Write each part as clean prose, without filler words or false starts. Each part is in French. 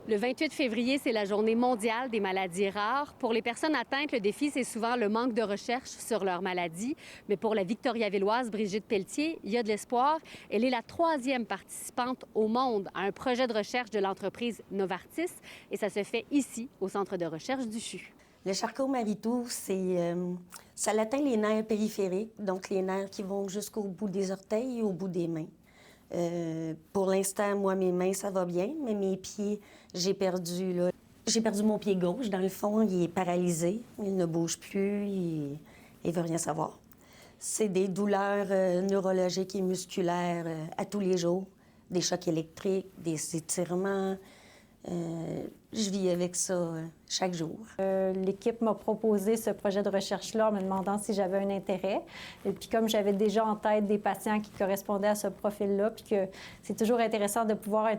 Le 28 février, c'est la journée mondiale des maladies rares. Pour les personnes atteintes, le défi, c'est souvent le manque de recherche sur leur maladie. Mais pour la Victoriavilloise Brigitte Pelletier, il y a de l'espoir. Elle est la 3e participante au monde à un projet de recherche de l'entreprise Novartis. Et ça se fait ici, au Centre de recherche du CHU. Le Charcot-Marie-Tooth, ça atteint les nerfs périphériques, donc les nerfs qui vont jusqu'au bout des orteils et au bout des mains. Pour l'instant, moi, mes mains, ça va bien, mais mes pieds, j'ai perdu mon pied gauche. Dans le fond, il est paralysé. Il ne bouge plus, il ne veut rien savoir. C'est des douleurs neurologiques et musculaires à tous les jours, des chocs électriques, des étirements. Je vis avec ça chaque jour. L'équipe m'a proposé ce projet de recherche-là en me demandant si j'avais un intérêt. Et puis comme j'avais déjà en tête des patients qui correspondaient à ce profil-là, puis que c'est toujours intéressant de pouvoir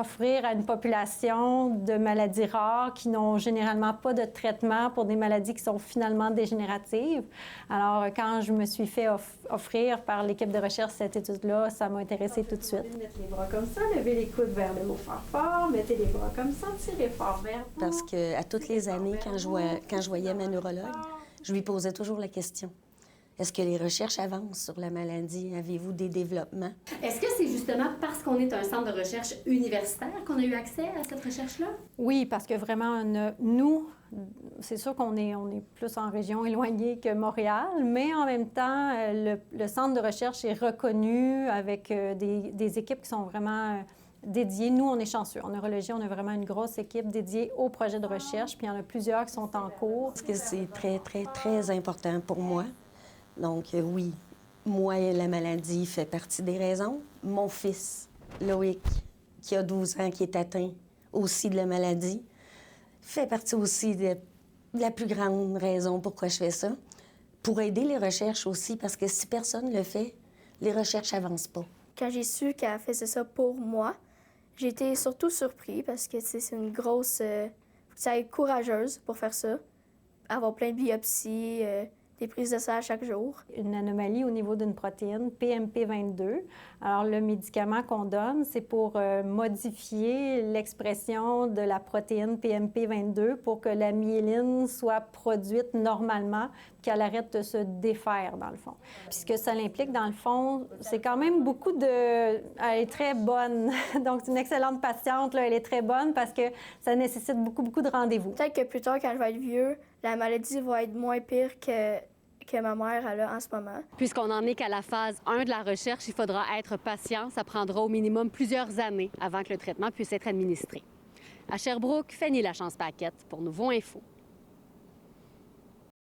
offrir à une population de maladies rares qui n'ont généralement pas de traitement pour des maladies qui sont finalement dégénératives. Alors, quand je me suis fait offrir par l'équipe de recherche cette étude-là, ça m'a intéressée tout de suite. Mettez les bras comme ça, levez les coudes vers le haut fort, mettez les bras comme ça, tirez fort vers vous. Parce qu'à toutes les années, quand je voyais ma neurologue, je lui posais toujours la question. Est-ce que les recherches avancent sur la maladie? Avez-vous des développements? Est-ce que c'est justement parce qu'on est un centre de recherche universitaire qu'on a eu accès à cette recherche-là? Oui, parce que vraiment, nous, c'est sûr qu'on est plus en région éloignée que Montréal, mais en même temps, le centre de recherche est reconnu avec des équipes qui sont vraiment dédiées. Nous, on est chanceux. En neurologie, on a vraiment une grosse équipe dédiée au projet de recherche, puis il y en a plusieurs qui sont en cours. Parce que c'est très, très, très important pour moi. Donc, oui, moi, la maladie fait partie des raisons. Mon fils, Loïc, qui a 12 ans, qui est atteint aussi de la maladie, fait partie aussi de la plus grande raison pourquoi je fais ça. Pour aider les recherches aussi, parce que si personne ne le fait, les recherches n'avancent pas. Quand j'ai su qu'elle faisait ça pour moi, j'ai été surtout surpris parce que c'est une grosse... faut que ça être courageuse pour faire ça, avoir plein de biopsies, des prises de sang chaque jour. Une anomalie au niveau d'une protéine, PMP22. Alors, le médicament qu'on donne, c'est pour modifier l'expression de la protéine PMP22 pour que la myéline soit produite normalement, qu'elle arrête de se défaire, dans le fond. Puis ce que ça implique, dans le fond, c'est quand même beaucoup de... Elle est très bonne. Donc, c'est une excellente patiente, là. Elle est très bonne parce que ça nécessite beaucoup, beaucoup de rendez-vous. Peut-être que plus tard, quand je vais être vieux, la maladie va être moins pire que ma mère elle a en ce moment. Puisqu'on n'en est qu'à la phase 1 de la recherche, il faudra être patient. Ça prendra au minimum plusieurs années avant que le traitement puisse être administré. À Sherbrooke, Fanny Lachance-Paquette pour Nouveau Info.